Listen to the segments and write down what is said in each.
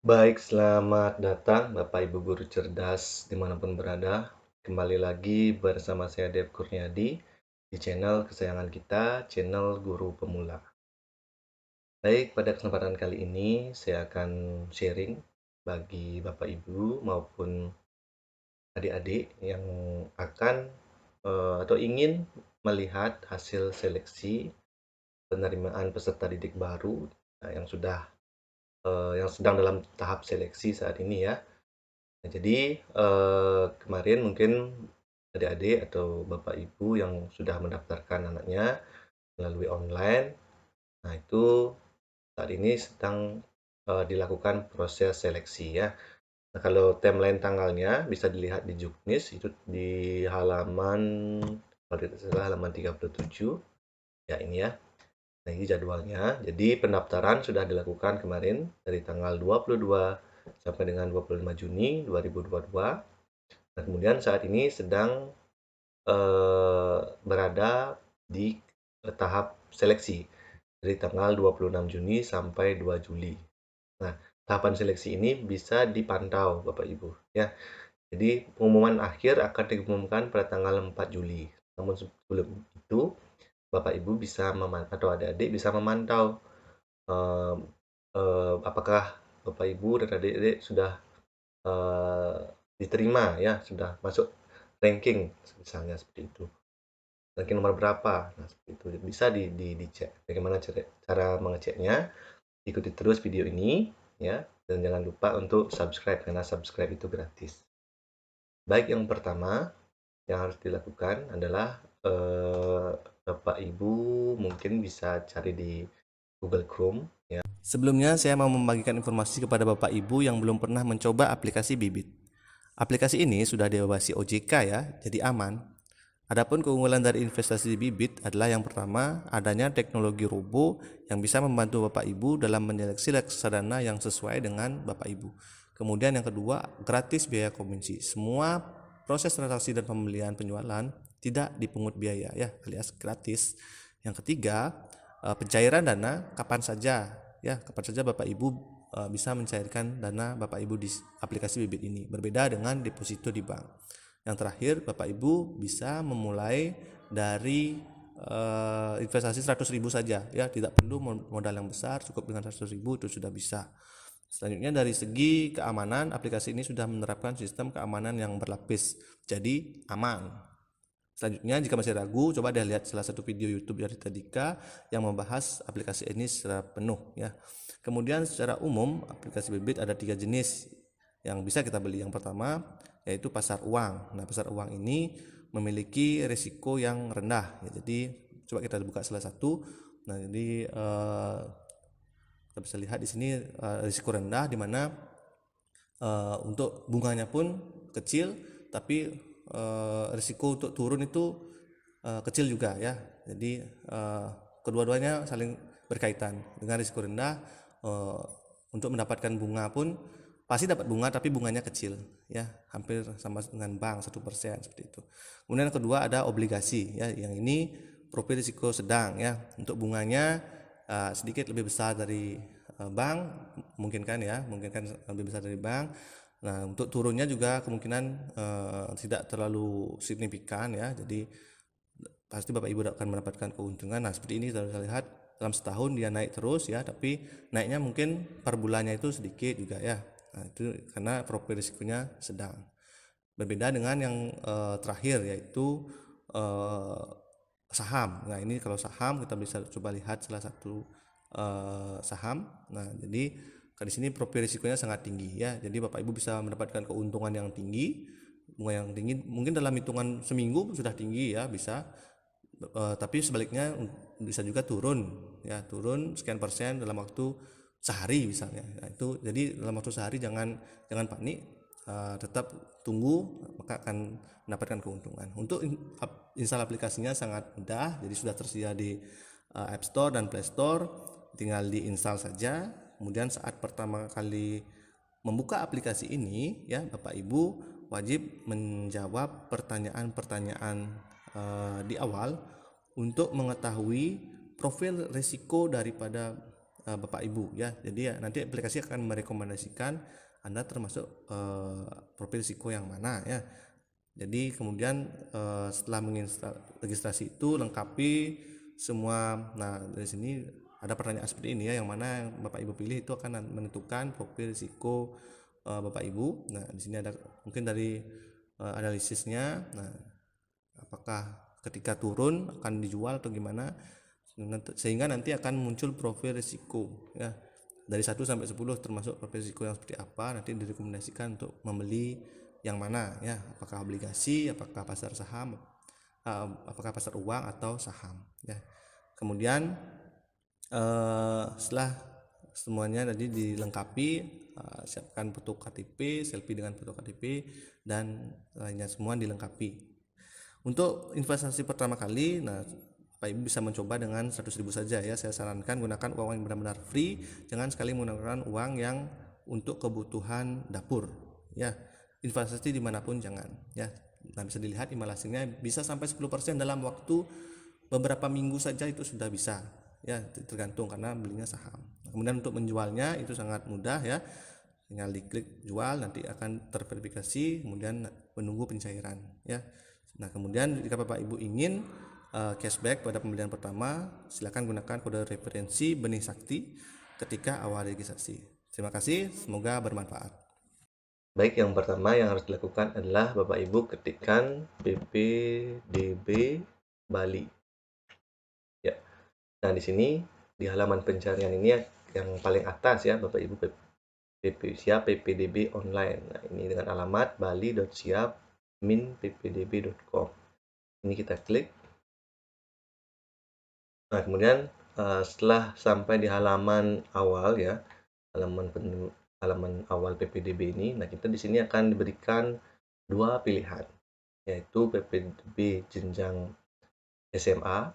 Baik, selamat datang Bapak Ibu guru cerdas dimanapun berada. Kembali lagi bersama saya Dev Kurniadi di channel kesayangan kita, channel Guru Pemula. Baik, pada kesempatan kali ini saya akan sharing bagi Bapak Ibu maupun adik-adik yang akan atau ingin melihat hasil seleksi penerimaan peserta didik baru yang sedang dalam tahap seleksi saat ini ya. Nah, jadi, kemarin mungkin adik-adik atau bapak ibu yang sudah mendaftarkan anaknya melalui online, nah itu saat ini sedang, dilakukan proses seleksi ya. Nah, kalau timeline tanggalnya bisa dilihat di Juknis itu di halaman kalau tidak salah halaman 37, ya ini ya. Nah, ini jadwalnya. Jadi pendaftaran sudah dilakukan kemarin dari tanggal 22 sampai dengan 25 Juni 2022. Nah, kemudian saat ini sedang berada di tahap seleksi dari tanggal 26 Juni sampai 2 Juli. Nah, tahapan seleksi ini bisa dipantau Bapak Ibu ya. Jadi pengumuman akhir akan diumumkan pada tanggal 4 Juli. Namun sebelum itu Bapak Ibu bisa atau adik-adik bisa memantau eh, apakah Bapak Ibu dan adik-adik sudah eh, diterima ya, sudah masuk ranking misalnya seperti itu. Ranking nomor berapa? Nah, seperti itu. Bisa dicek. Bagaimana cara mengeceknya? Ikuti terus video ini ya, dan jangan lupa untuk subscribe karena subscribe itu gratis. Baik, yang pertama yang harus dilakukan adalah Bapak Ibu mungkin bisa cari di Google Chrome ya. Sebelumnya, saya mau membagikan informasi kepada Bapak Ibu yang belum pernah mencoba aplikasi Bibit. Aplikasi ini sudah diawasi OJK ya, jadi aman. Adapun keunggulan dari investasi di Bibit adalah yang pertama, adanya teknologi robo yang bisa membantu Bapak Ibu dalam menyeleksi reksadana yang sesuai dengan Bapak Ibu. Kemudian yang kedua, gratis biaya komisi. Semua proses transaksi dan pembelian penjualan tidak dipungut biaya ya, alias gratis. Yang ketiga, pencairan dana kapan saja ya, kapan saja Bapak Ibu bisa mencairkan dana Bapak Ibu di aplikasi Bibit ini. Berbeda dengan deposito di bank. Yang terakhir, Bapak Ibu bisa memulai dari investasi 100.000 saja ya, tidak perlu modal yang besar, cukup dengan 100.000 itu sudah bisa. Selanjutnya dari segi keamanan, aplikasi ini sudah menerapkan sistem keamanan yang berlapis, jadi aman. Selanjutnya jika masih ragu, coba deh lihat salah satu video YouTube dari Tadika yang membahas aplikasi ini secara penuh ya. Kemudian secara umum aplikasi Bibit ada 3 jenis yang bisa kita beli. Yang pertama yaitu pasar uang. Nah, pasar uang ini memiliki risiko yang rendah ya. Jadi coba kita buka salah satu. Nah, jadi kita bisa lihat di sini risiko rendah di mana untuk bunganya pun kecil, tapi risiko untuk turun itu kecil juga ya. Jadi kedua-duanya saling berkaitan. Dengan risiko rendah, untuk mendapatkan bunga pun pasti dapat bunga, tapi bunganya kecil ya, hampir sama dengan bank 1% seperti itu. Kemudian yang kedua ada obligasi ya, yang ini profil risiko sedang ya. Untuk bunganya sedikit lebih besar dari bank, mungkin kan lebih besar dari bank. Nah, untuk turunnya juga kemungkinan tidak terlalu signifikan ya. Jadi pasti Bapak Ibu akan mendapatkan keuntungan. Nah, seperti ini kita lihat dalam setahun dia naik terus ya, tapi naiknya mungkin per bulannya itu sedikit juga ya. Nah, itu karena profil risikonya sedang. Berbeda dengan yang terakhir yaitu saham. Nah, ini kalau saham kita bisa coba lihat salah satu saham. Nah, jadi di sini profil risikonya sangat tinggi ya. Jadi Bapak Ibu bisa mendapatkan keuntungan yang tinggi, bunga yang tinggi, mungkin dalam hitungan seminggu sudah tinggi ya, bisa. Tapi sebaliknya bisa juga turun ya, turun sekian persen dalam waktu sehari misalnya. Nah, itu jadi dalam waktu sehari jangan panik, tetap tunggu, maka akan mendapatkan keuntungan. Untuk install aplikasinya sangat mudah, jadi sudah tersedia di App Store dan Play Store, tinggal diinstal saja. Kemudian saat pertama kali membuka aplikasi ini ya, Bapak Ibu wajib menjawab pertanyaan-pertanyaan di awal untuk mengetahui profil risiko daripada Bapak Ibu ya. Jadi ya nanti aplikasi akan merekomendasikan Anda termasuk profil risiko yang mana ya. Jadi kemudian setelah registrasi itu lengkapi semua. Nah, dari sini ada pertanyaan seperti ini ya, yang mana yang Bapak Ibu pilih itu akan menentukan profil risiko Bapak Ibu. Nah, di sini ada mungkin dari analisisnya. Nah, apakah ketika turun akan dijual atau gimana, sehingga nanti akan muncul profil risiko ya, dari 1 sampai 10 termasuk profil risiko yang seperti apa, nanti direkomendasikan untuk membeli yang mana ya, apakah obligasi, apakah pasar saham, apakah pasar uang atau saham ya. Kemudian setelah semuanya tadi dilengkapi, siapkan foto KTP, selfie dengan foto KTP, dan lainnya semua dilengkapi. Untuk investasi pertama kali, nah Pak Ibu bisa mencoba dengan 100.000 saja ya. Saya sarankan gunakan uang yang benar-benar free, jangan sekali menggunakan uang yang untuk kebutuhan dapur ya. Investasi dimanapun jangan ya. Nah, bisa dilihat imbal hasilnya bisa sampai 10% dalam waktu beberapa minggu saja, itu sudah bisa ya, tergantung karena belinya saham. Kemudian untuk menjualnya itu sangat mudah ya, tinggal diklik jual, nanti akan terverifikasi, kemudian menunggu pencairan ya. Nah, kemudian jika Bapak Ibu ingin cashback pada pembelian pertama, silakan gunakan kode referensi Benih Sakti ketika awal registrasi. Terima kasih, semoga bermanfaat. Baik, yang pertama yang harus dilakukan adalah Bapak Ibu ketikkan PPDB Bali. Ya. Nah, di sini di halaman pencarian ini yang paling atas ya, Bapak Ibu, siap PPDB online. Nah, ini dengan alamat bali.siap-ppdb.com. Ini kita klik. Nah, kemudian setelah sampai di halaman awal ya, halaman awal PPDB ini, nah kita di sini akan diberikan dua pilihan, yaitu PPDB jenjang SMA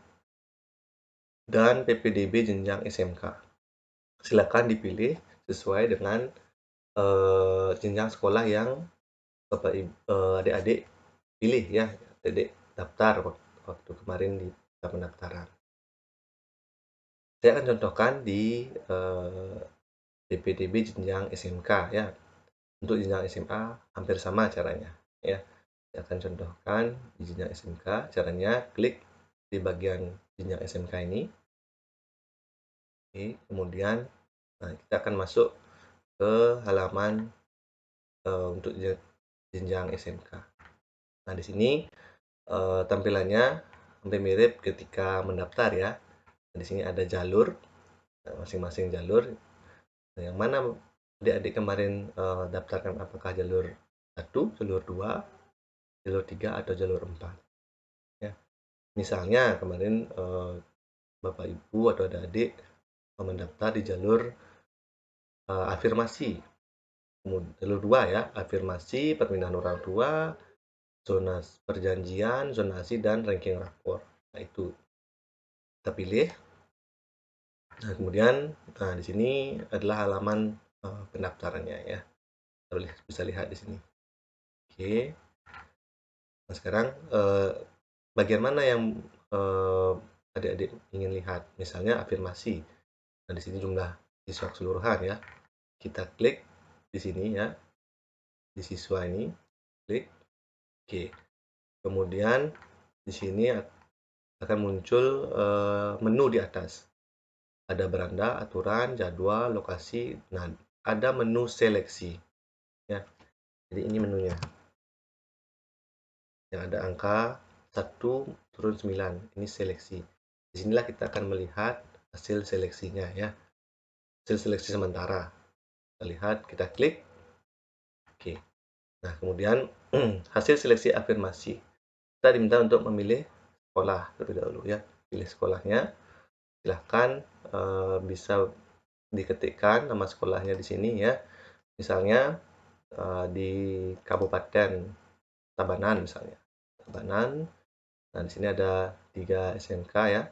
dan PPDB jenjang SMK. Silakan dipilih sesuai dengan jenjang sekolah yang Bapak adik-adik pilih ya, adik daftar waktu kemarin di pendaftaran. Saya akan contohkan di PPDB jenjang SMK ya. Untuk jenjang SMA hampir sama caranya ya. Saya akan contohkan di jenjang SMK, caranya klik di bagian jenjang SMK ini. Oke, kemudian kita akan masuk ke halaman untuk jenjang SMK. Nah, di sini tampilannya hampir mirip ketika mendaftar ya. Di sini ada jalur, masing-masing jalur. Nah, yang mana adik-adik kemarin daftarkan, apakah jalur 1, jalur 2, jalur 3, atau jalur 4 ya. Misalnya kemarin Bapak Ibu atau adik-adik mendaftar di jalur afirmasi, jalur 2 ya, afirmasi, perpindahan orang tua, zona perjanjian, zonasi, dan ranking rapor. Nah, itu kita pilih. Nah, kemudian di sini adalah halaman pendaftarannya ya. Kita bisa lihat di sini. Oke. Nah, sekarang bagian mana yang adik-adik ingin lihat? Misalnya afirmasi. Nah, di sini jumlah siswa keseluruhan ya. Kita klik di sini ya. Di siswa ini, klik. Oke. Kemudian di sini akan muncul menu di atas. Ada beranda, aturan, jadwal, lokasi. Nah, ada menu seleksi ya. Jadi ini menunya. Yang ada angka 1 turun 9. Ini seleksi. Disinilah kita akan melihat hasil seleksinya ya. Hasil seleksi sementara. Kita lihat, kita klik. Oke. Nah, kemudian hasil seleksi afirmasi. Kita diminta untuk memilih sekolah terlebih dahulu ya. Pilih sekolahnya. Silahkan bisa diketikkan nama sekolahnya di sini ya. Misalnya di Kabupaten Tabanan misalnya. Tabanan. Nah, di sini ada 3 SMK ya.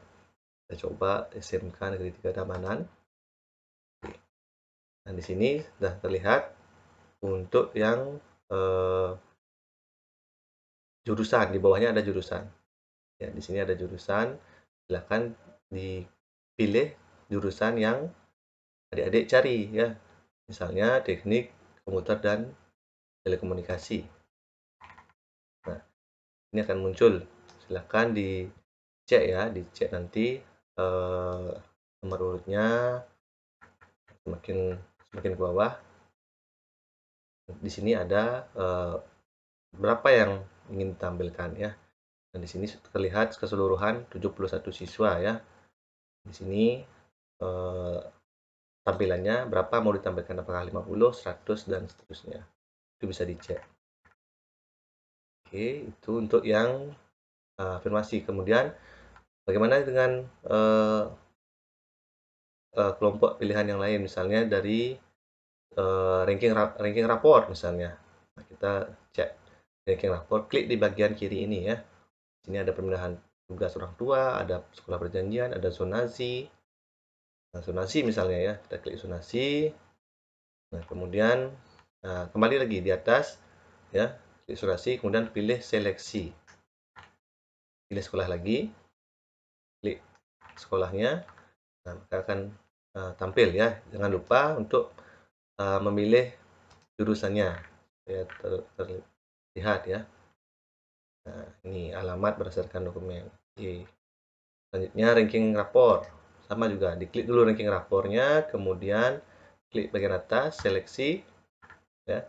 Kita coba SMK Negeri 3 Tabanan. Nah, di sini sudah terlihat untuk yang jurusan, di bawahnya ada jurusan. Ya, di sini ada jurusan. Silakan dipilih jurusan yang adik-adik cari ya. Misalnya teknik komputer dan telekomunikasi. Nah, ini akan muncul. Silahkan dicek ya, dicek nanti nomor urutnya semakin ke bawah. Di sini ada berapa yang ingin ditampilkan ya. Dan di sini terlihat keseluruhan 71 siswa ya. Di sini tampilannya berapa mau ditampilkan, apakah 50, 100 dan seterusnya. Itu bisa dicek. Oke, itu untuk yang afirmasi. Kemudian bagaimana dengan kelompok pilihan yang lain, misalnya dari ranking rapor misalnya. Nah, kita cek ranking rapor, klik di bagian kiri ini ya. Sini ada pemindahan tugas orang tua, ada sekolah perjanjian, ada zonasi. Nah, zonasi misalnya ya, kita klik zonasi. Nah, kemudian kembali lagi di atas ya, klik zonasi, kemudian pilih seleksi. Pilih sekolah lagi, klik sekolahnya. Nah, maka akan tampil ya. Jangan lupa untuk memilih jurusannya ya, terlihat ya. Nah, ini alamat berdasarkan dokumen. Oke. Selanjutnya ranking rapor. Sama juga, diklik dulu ranking rapornya, kemudian klik bagian atas, seleksi ya.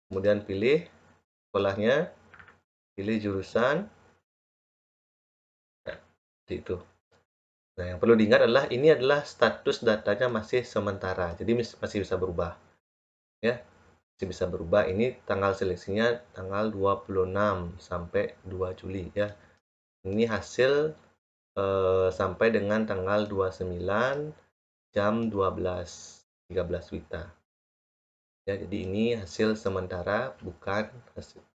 Kemudian pilih sekolahnya, pilih jurusan. Ya, seperti itu. Nah, yang perlu diingat adalah ini adalah status datanya masih sementara. Jadi masih bisa berubah ya. Masih bisa berubah. Ini tanggal seleksinya tanggal 26 sampai 2 Juli ya. Ini hasil sampai dengan tanggal 29 jam 12.13 WITA. Ya, jadi ini hasil sementara,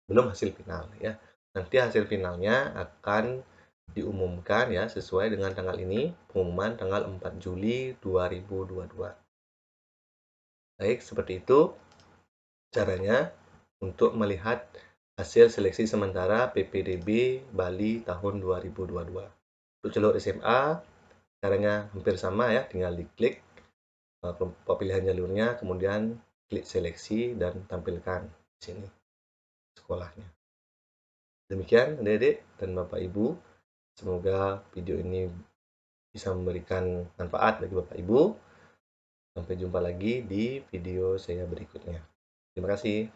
belum hasil final ya. Nanti hasil finalnya akan diumumkan ya sesuai dengan tanggal ini, pengumuman tanggal 4 Juli 2022. Baik, seperti itu caranya untuk melihat hasil seleksi sementara PPDB Bali tahun 2022. Untuk jalur SMA, caranya hampir sama ya, tinggal diklik pilihan jalurnya, kemudian klik seleksi dan tampilkan di sini sekolahnya. Demikian adik-adik dan Bapak Ibu, semoga video ini bisa memberikan manfaat bagi Bapak Ibu. Sampai jumpa lagi di video saya berikutnya. Terima kasih.